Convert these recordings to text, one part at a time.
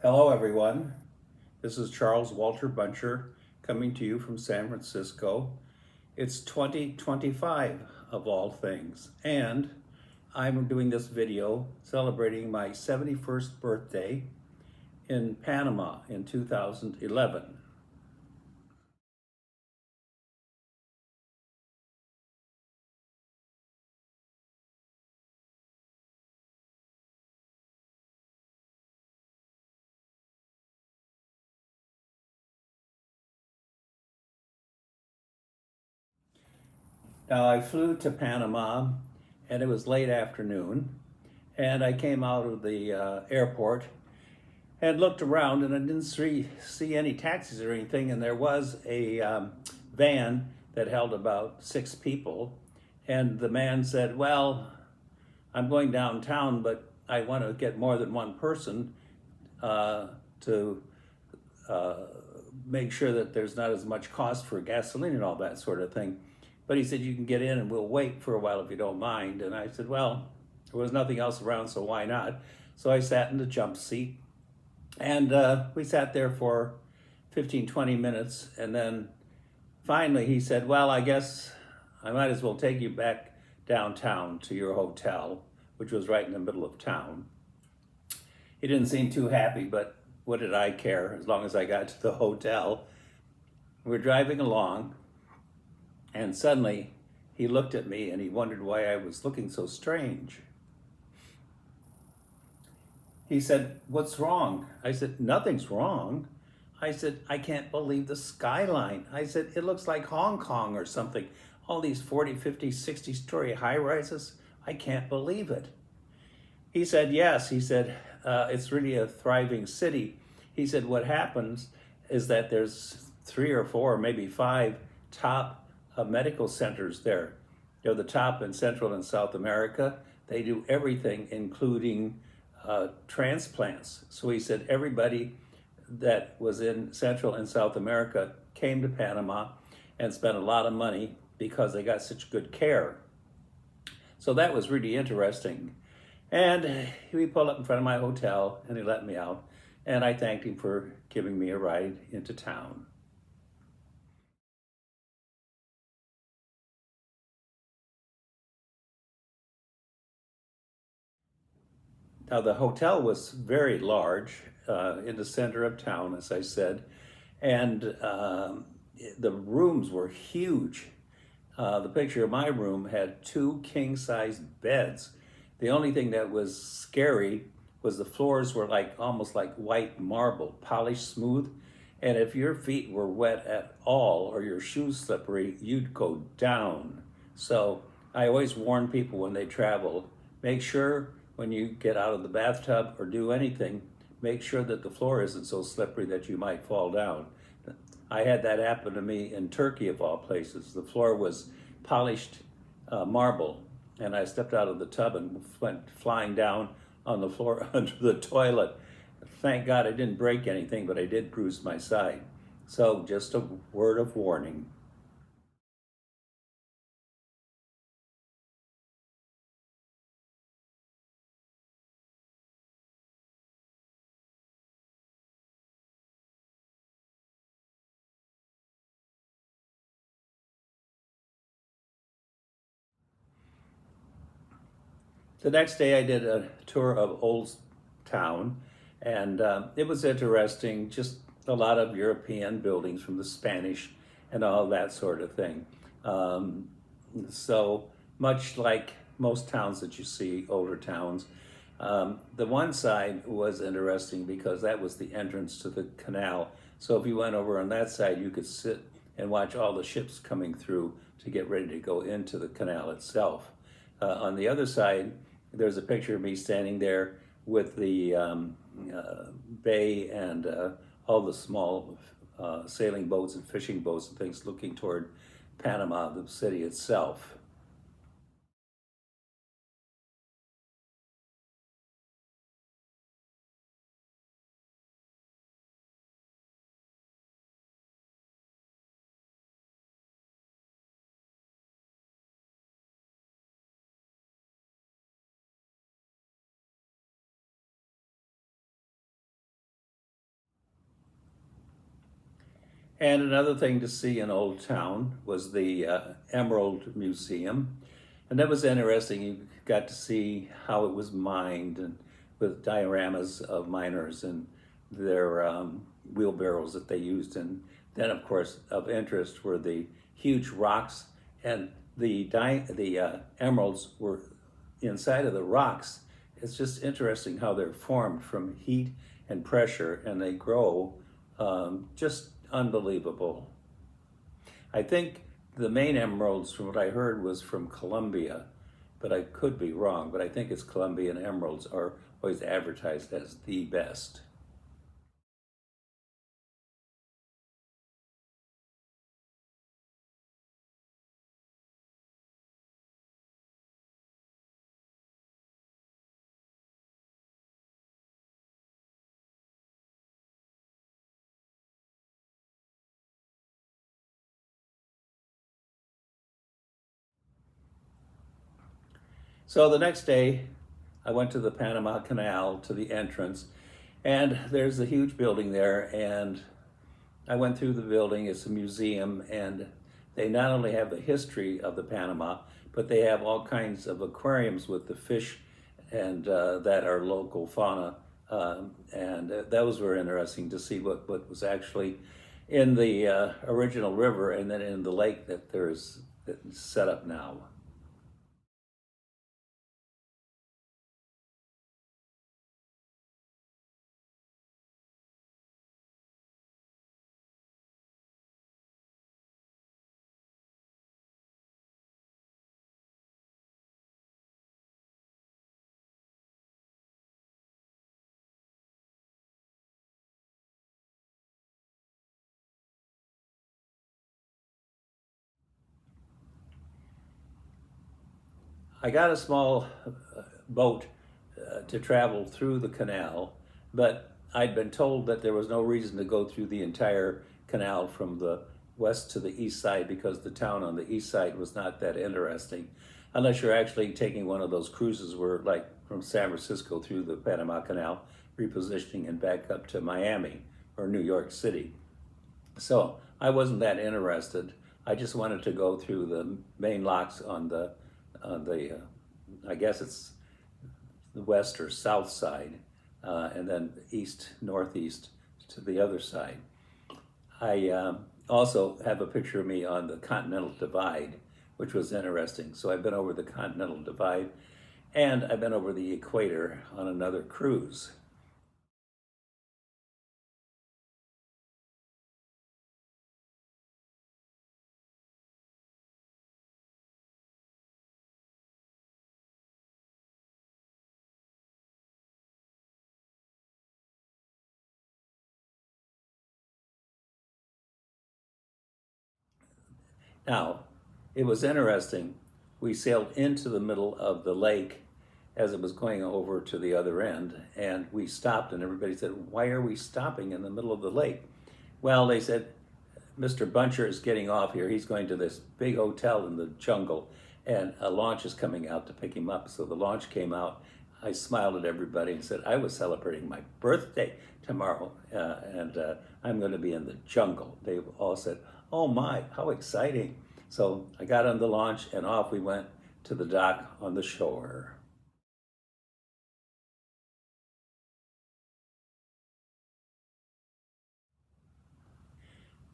Hello, everyone. This is Charles Walter Buntjer coming to you from San Francisco. It's 2025 of all things, and I'm doing this video celebrating my 71st birthday in Panama in 2011. Now, I flew to Panama, and it was late afternoon, and I came out of the airport and looked around, and I didn't see any taxis or anything, and there was a van that held about 6 people, and the man said, well, I'm going downtown, but I want to get more than one person to uh, make sure that there's not as much cost for gasoline and all that sort of thing. But he said, you can get in and we'll wait for a while if you don't mind. And I said, well, there was nothing else around, so why not? So I sat in the jump seat, and we sat there for 15, 20 minutes. And then finally he said, well, I guess I might as well take you back downtown to your hotel, which was right in the middle of town. He didn't seem too happy, but what did I care as long as I got to the hotel? We're driving along, and suddenly he looked at me and he wondered why I was looking so strange. He said, what's wrong? I said, nothing's wrong. I said, I can't believe the skyline. I said, it looks like Hong Kong or something. All these 40, 50, 60-story high rises. I can't believe it. He said, yes. He said, it's really a thriving city. He said, what happens is that there's 3 or 4, maybe 5 top medical centers there. They're the top in Central and South America. They do everything, including transplants. So he said everybody that was in Central and South America came to Panama and spent a lot of money because they got such good care. So that was really interesting. And we pulled up in front of my hotel and he let me out. And I thanked him for giving me a ride into town. Now, the hotel was very large in the center of town, as I said, and the rooms were huge. The picture of my room had 2 king-size beds. The only thing that was scary was the floors were like almost like white marble, polished smooth. And if your feet were wet at all or your shoes slippery, you'd go down. So I always warn people when they travel, make sure when you get out of the bathtub or do anything, make sure that the floor isn't so slippery that you might fall down. I had that happen to me in Turkey, of all places. The floor was polished marble, and I stepped out of the tub and went flying down on the floor under the toilet. Thank God I didn't break anything, but I did bruise my side. So just a word of warning. The next day I did a tour of Old Town, and it was interesting, just a lot of European buildings from the Spanish and all that sort of thing. Um, so much like most towns that you see, older towns. The one side was interesting because that was the entrance to the canal. So if you went over on that side, you could sit and watch all the ships coming through to get ready to go into the canal itself. On the other side, there's a picture of me standing there with the bay and all the small sailing boats and fishing boats and things looking toward Panama, the city itself. And another thing to see in Old Town was the Emerald Museum. And that was interesting. You got to see how it was mined and with dioramas of miners and their wheelbarrows that they used. And then, of course, of interest were the huge rocks, and the emeralds were inside of the rocks. It's just interesting how they're formed from heat and pressure, and they grow just unbelievable. I think the main emeralds, from what I heard, was from Colombia, but I could be wrong. But I think it's Colombian emeralds are always advertised as the best. So the next day, I went to the Panama Canal to the entrance, and there's a huge building there. And I went through the building. It's a museum, and they not only have the history of the Panama, but they have all kinds of aquariums with the fish and that are local fauna. And those were interesting to see what was actually in the original river and then in the lake that there's set up now. I got a small boat to travel through the canal, but I'd been told that there was no reason to go through the entire canal from the west to the east side because the town on the east side was not that interesting, unless you're actually taking one of those cruises where, like, from San Francisco through the Panama Canal, repositioning and back up to Miami or New York City. So I wasn't that interested. I just wanted to go through the main locks on the I guess it's the west or south side, and then east northeast to the other side. I also have a picture of me on the Continental Divide, which was interesting. So I've been over the Continental Divide, and I've been over the equator on another cruise. Now, it was interesting. We sailed into the middle of the lake as it was going over to the other end, and we stopped, and everybody said, "Why are we stopping in the middle of the lake?" Well, they said, "Mr. Buntjer is getting off here. He's going to this big hotel in the jungle, and a launch is coming out to pick him up." So the launch came out. I smiled at everybody and said, "I was celebrating my birthday tomorrow, and I'm going to be in the jungle." They all said, "Oh my, how exciting." So I got on the launch, and off we went to the dock on the shore.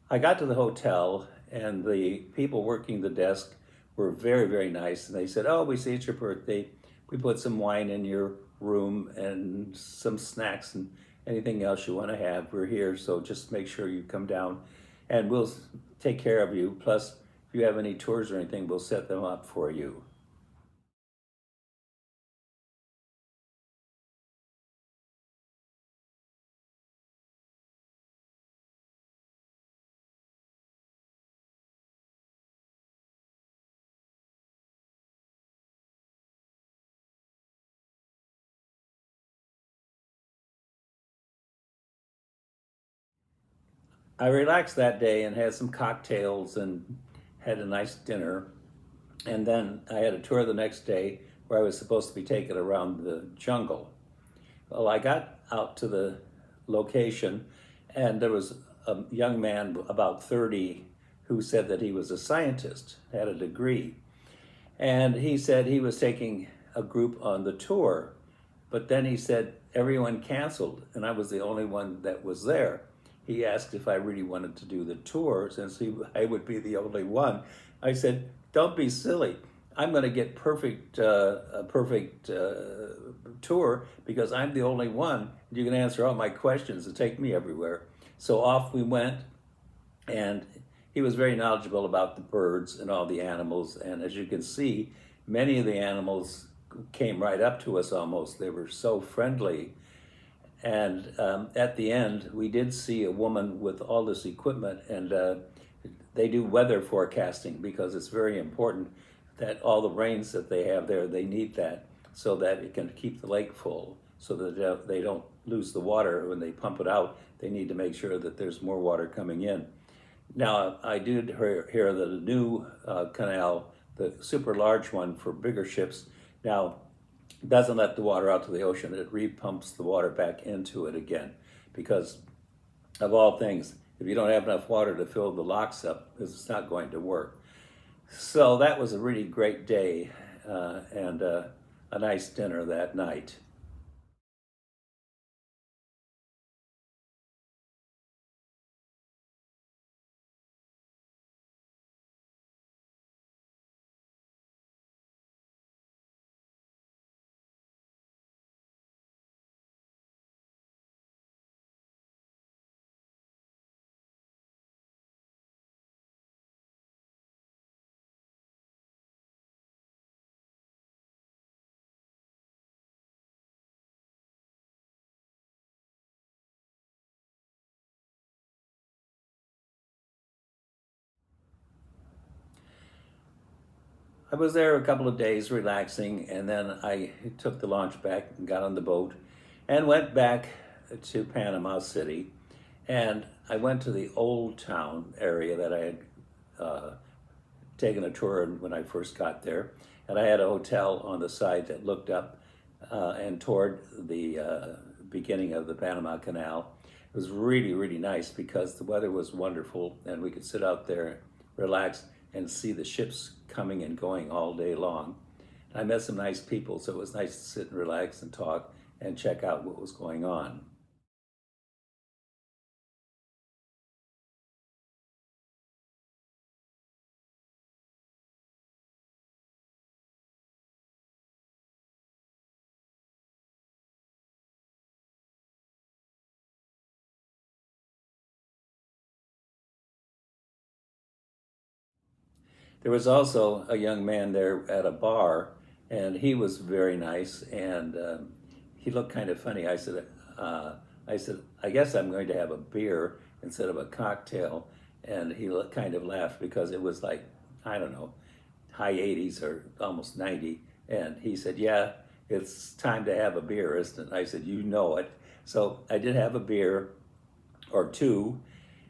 I got to the hotel, and the people working the desk were very, very nice. And they said, "Oh, we see it's your birthday. We put some wine in your room and some snacks and anything else you want to have. We're here, so just make sure you come down and we'll take care of you. Plus, if you have any tours or anything, we'll set them up for you." I relaxed that day and had some cocktails and had a nice dinner. And then I had a tour the next day where I was supposed to be taken around the jungle. Well, I got out to the location, and there was a young man about 30 who said that he was a scientist, had a degree. And he said he was taking a group on the tour, but then he said everyone canceled, and I was the only one that was there. He asked if I really wanted to do the tour since I would be the only one. I said, "Don't be silly. I'm going to get a perfect tour because I'm the only one. You can answer all my questions and take me everywhere." So off we went, and he was very knowledgeable about the birds and all the animals. And as you can see, many of the animals came right up to us almost. They were so friendly. And at the end, we did see a woman with all this equipment, and they do weather forecasting because it's very important that all the rains that they have there, they need that so that it can keep the lake full, so that they don't lose the water when they pump it out. They need to make sure that there's more water coming in. Now, I did hear that a new canal, the super large one for bigger ships, now doesn't let the water out to the ocean. It repumps the water back into it again because, of all things, if you don't have enough water to fill the locks up, it's not going to work. So that was a really great day and a nice dinner that night. I was there a couple of days relaxing, and then I took the launch back and got on the boat and went back to Panama City. And I went to the old town area that I had uh, taken a tour in when I first got there. And I had a hotel on the side that looked up and toward the beginning of the Panama Canal. It was really, really nice because the weather was wonderful and we could sit out there, relax, and see the ships coming and going all day long. I met some nice people, so it was nice to sit and relax and talk and check out what was going on. There was also a young man there at a bar, and he was very nice, and he looked kind of funny. I said, I guess I'm going to have a beer instead of a cocktail, and he kind of laughed because it was like, I don't know, high 80s or almost 90, and he said, "Yeah, it's time to have a beer, isn't it?" I said, "You know it." So I did have a beer or two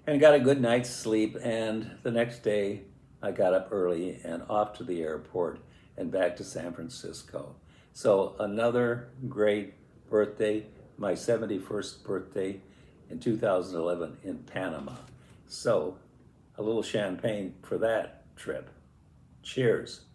and got a good night's sleep. And the next day, I got up early and off to the airport and back to San Francisco. So, another great birthday, my 71st birthday in 2011 in Panama. So, a little champagne for that trip. Cheers.